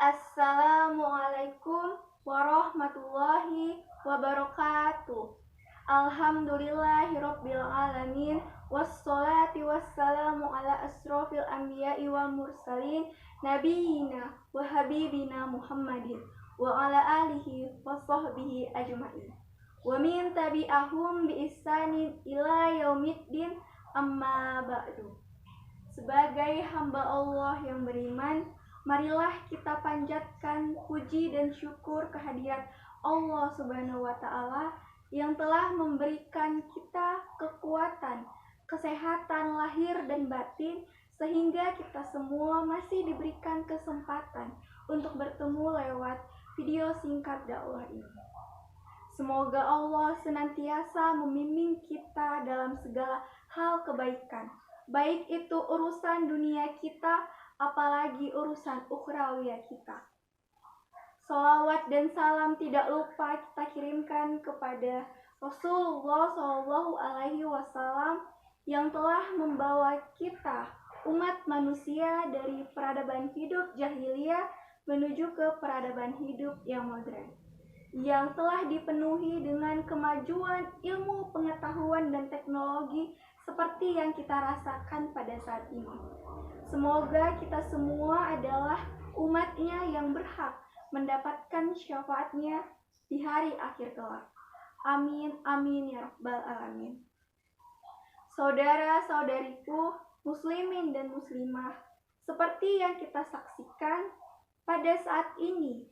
Assalamualaikum warahmatullahi wabarakatuh. Alhamdulillahirabbil alamin wassalatu wassalamu ala asrofil anbiya'i wal mursalin nabiyina wa habibina Muhammadin wa ala alihi wa sahbihi ajma'in wa min tabi'ahum bi ihsanin ila yaumiddin amma ba'du. Sebagai hamba Allah yang beriman, marilah kita panjatkan puji dan syukur kehadirat Allah Subhanahu wa Ta'ala yang telah memberikan kita kekuatan, kesehatan lahir dan batin, sehingga kita semua masih diberikan kesempatan untuk bertemu lewat video singkat dakwah ini. Semoga Allah senantiasa membimbing kita dalam segala hal kebaikan, baik itu urusan dunia kita, apalagi urusan ukhrawiyah kita. Sholawat dan salam tidak lupa kita kirimkan kepada Rasulullah SAW yang telah membawa kita, umat manusia, dari peradaban hidup jahiliyah menuju ke peradaban hidup yang modern, yang telah dipenuhi dengan kemajuan ilmu, pengetahuan, dan teknologi seperti yang kita rasakan pada saat ini. Semoga kita semua adalah umatnya yang berhak mendapatkan syafaatnya di hari akhir kelak. Amin, amin ya rabbal alamin. Saudara-saudariku, muslimin dan muslimah, seperti yang kita saksikan pada saat ini,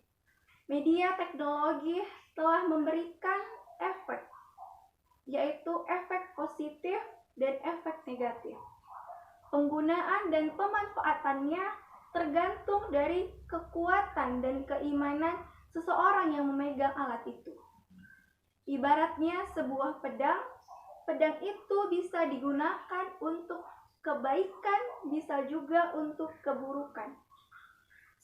media teknologi telah memberikan efek, yaitu efek positif dan efek negatif. Penggunaan dan pemanfaatannya tergantung dari kekuatan dan keimanan seseorang yang memegang alat itu. Ibaratnya sebuah pedang, pedang itu bisa digunakan untuk kebaikan, bisa juga untuk keburukan.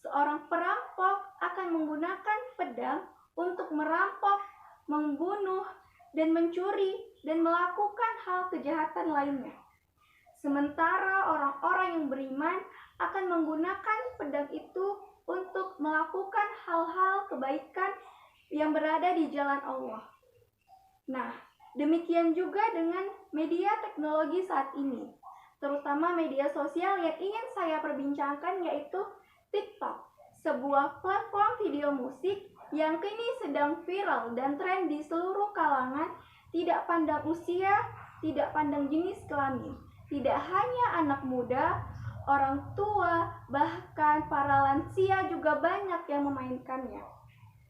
Seorang perampok akan menggunakan pedang untuk merampok, membunuh, dan mencuri, dan melakukan hal kejahatan lainnya. Sementara orang-orang yang beriman akan menggunakan pedang itu untuk melakukan hal-hal kebaikan yang berada di jalan Allah. Nah, demikian juga dengan media teknologi saat ini, terutama media sosial yang ingin saya perbincangkan, yaitu TikTok, sebuah platform video musik yang kini sedang viral dan tren di seluruh kalangan, tidak pandang usia, tidak pandang jenis kelamin. Tidak hanya anak muda, orang tua, bahkan para lansia juga banyak yang memainkannya.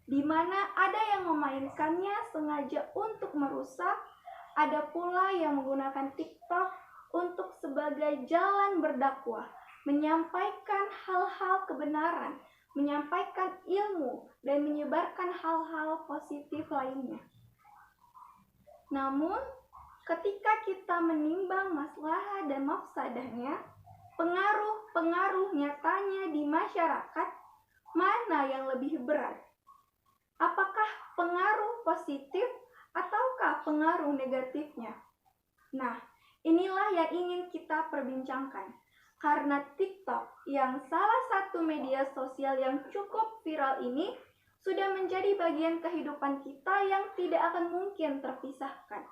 Di mana ada yang memainkannya sengaja untuk merusak, ada pula yang menggunakan TikTok untuk sebagai jalan berdakwah, menyampaikan hal-hal kebenaran, menyampaikan ilmu, dan menyebarkan hal-hal positif lainnya. Namun, ketika kita menimbang maslahat dan mafsadahnya, pengaruh-pengaruh nyatanya di masyarakat, mana yang lebih berat? Apakah pengaruh positif ataukah pengaruh negatifnya? Nah, inilah yang ingin kita perbincangkan. Karena TikTok yang salah satu media sosial yang cukup viral ini sudah menjadi bagian kehidupan kita yang tidak akan mungkin terpisahkan.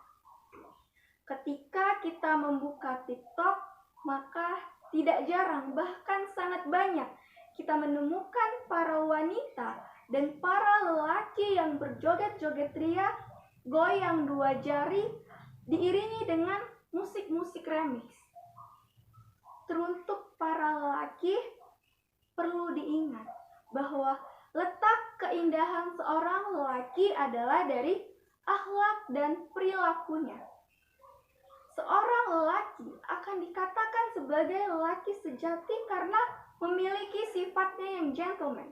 Ketika kita membuka TikTok, maka tidak jarang, bahkan sangat banyak, kita menemukan para wanita dan para lelaki yang berjoget-joget ria, goyang dua jari, diiringi dengan musik-musik remix. Teruntuk para lelaki, perlu diingat bahwa letak keindahan seorang lelaki adalah dari akhlak dan perilakunya. Seorang lelaki akan dikatakan sebagai lelaki sejati karena memiliki sifatnya yang gentleman.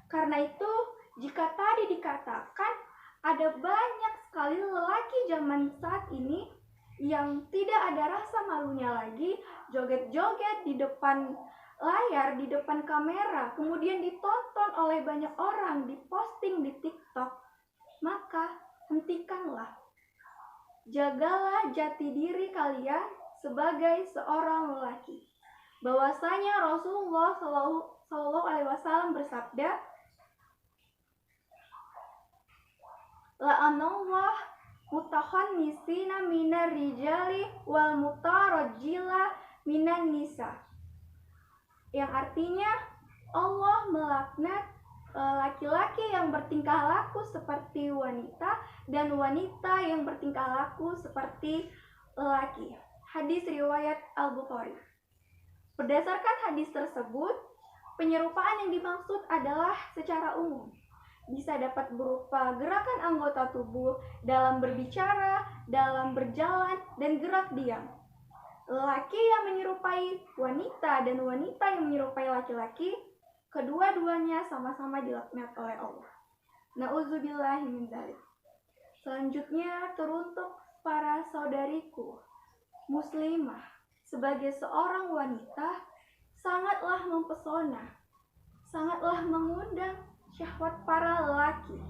Karena itu, jika tadi dikatakan ada banyak sekali lelaki zaman saat ini yang tidak ada rasa malunya lagi, joget-joget di depan layar, di depan kamera, kemudian ditonton oleh banyak orang, diposting di TikTok, maka hentikanlah. Jagalah jati diri kalian sebagai seorang lelaki. Bahwasanya Rasulullah Shallallahu Alaihi Wasallam bersabda, la'anallah mutakhannisina minar rijali wal mutarajjila minan nisa, yang artinya Allah melaknat laki-laki yang bertingkah laku seperti wanita dan wanita yang bertingkah laku seperti lelaki. Hadis riwayat Al-Bukhari. Berdasarkan hadis tersebut, penyerupaan yang dimaksud adalah secara umum. Bisa dapat berupa gerakan anggota tubuh dalam berbicara, dalam berjalan, dan gerak diam. Lelaki yang menyerupai wanita dan wanita yang menyerupai laki-laki, kedua-duanya sama-sama dilaknat oleh Allah. Na'udzubillahi min dzalik. Selanjutnya teruntuk para saudariku muslimah, sebagai seorang wanita sangatlah mempesona, sangatlah mengundang syahwat para lelaki.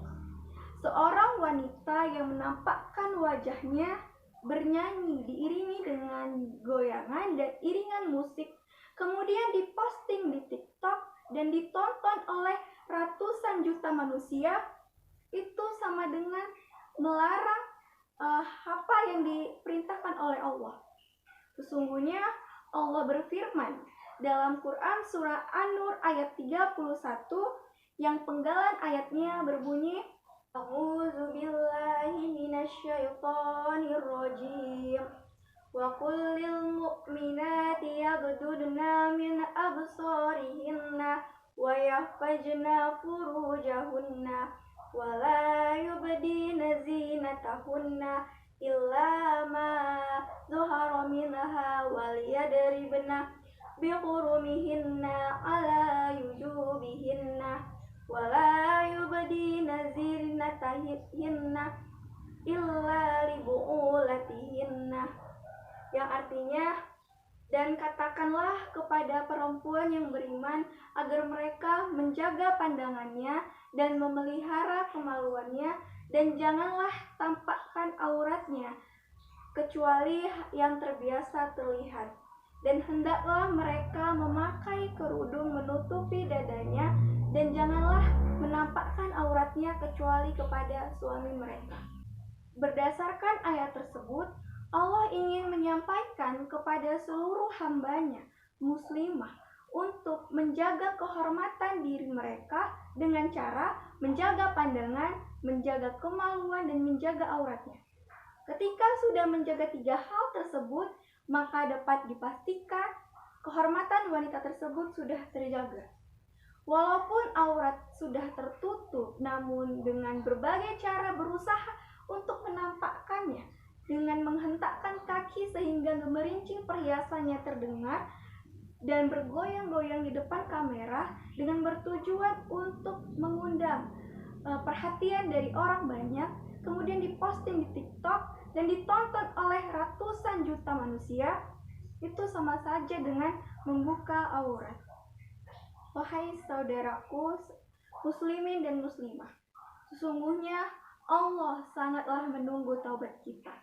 Seorang wanita yang menampakkan wajahnya bernyanyi diiringi dengan goyangan dan iringan musik, kemudian diposting di TikTok dan ditonton oleh ratusan juta manusia, itu sama dengan melarang apa yang diperintahkan oleh Allah. Sesungguhnya Allah berfirman dalam Quran surah An-Nur ayat 31 yang penggalan ayatnya berbunyi, A'udzu billahi minasyaitonir rajim. Wa qul lil mu'minati yaghdudna min absarihinna wa yahfazna furujahunna wa la yubdina zinatahunna illa ma zuhara minha wal yadribna biqurumihinna ala yujubihinna wa la yubdina zinatahinna illa libu'ulatihinna, yang artinya, dan katakanlah kepada perempuan yang beriman agar mereka menjaga pandangannya dan memelihara kemaluannya, dan janganlah tampakkan auratnya kecuali yang terbiasa terlihat, dan hendaklah mereka memakai kerudung menutupi dadanya, dan janganlah menampakkan auratnya kecuali kepada suami mereka. Berdasarkan ayat tersebut, Allah ingin menyampaikan kepada seluruh hambanya, muslimah, untuk menjaga kehormatan diri mereka dengan cara menjaga pandangan, menjaga kemaluan, dan menjaga auratnya. Ketika sudah menjaga 3 hal tersebut, maka dapat dipastikan kehormatan wanita tersebut sudah terjaga. Walaupun aurat sudah tertutup, namun dengan berbagai cara berusaha untuk menampakkannya, dengan menghentakkan kaki sehingga gemerincing perhiasannya terdengar, dan bergoyang-goyang di depan kamera dengan bertujuan untuk mengundang perhatian dari orang banyak, kemudian diposting di TikTok dan ditonton oleh ratusan juta manusia, itu sama saja dengan membuka aurat. Wahai saudaraku muslimin dan muslimah, sesungguhnya Allah sangatlah menunggu taubat kita.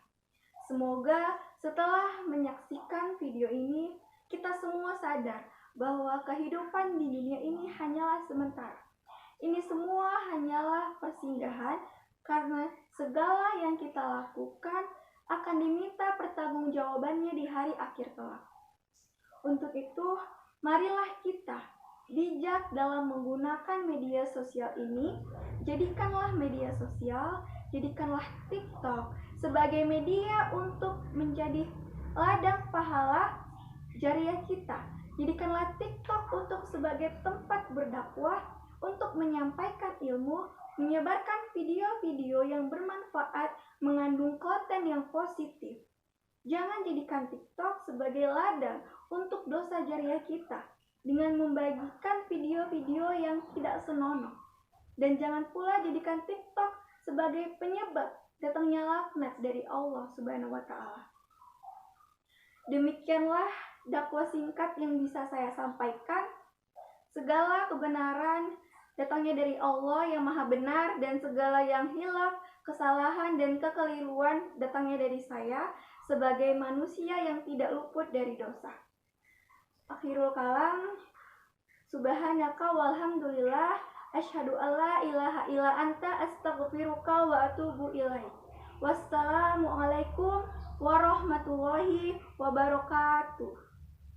Semoga setelah menyaksikan video ini, kita semua sadar bahwa kehidupan di dunia ini hanyalah sementara. Ini semua hanyalah persinggahan, karena segala yang kita lakukan akan diminta pertanggungjawabannya di hari akhir kelak. Untuk itu, marilah kita bijak dalam menggunakan media sosial ini. Jadikanlah media sosial, jadikanlah TikTok sebagai media untuk menjadi ladang pahala jariah kita. Jadikanlah TikTok untuk sebagai tempat berdakwah, untuk menyampaikan ilmu, menyebarkan video-video yang bermanfaat, mengandung konten yang positif. Jangan jadikan TikTok sebagai ladang untuk dosa jariah kita dengan membagikan video-video yang tidak senonoh. Dan jangan pula jadikan TikTok sebagai penyebab datangnya laknat dari Allah Subhanahu wa Ta'ala. Demikianlah dakwah singkat yang bisa saya sampaikan. Segala kebenaran datangnya dari Allah yang Maha Benar, dan segala yang hilaf, kesalahan, dan kekeliruan datangnya dari saya sebagai manusia yang tidak luput dari dosa. Akhirul kalam. subhanaka walhamdulillah, asyhadu alla ilaha illa anta, astaghfiruka wa atubu ilaik. Wassalamualaikum warahmatullahi wabarakatuh.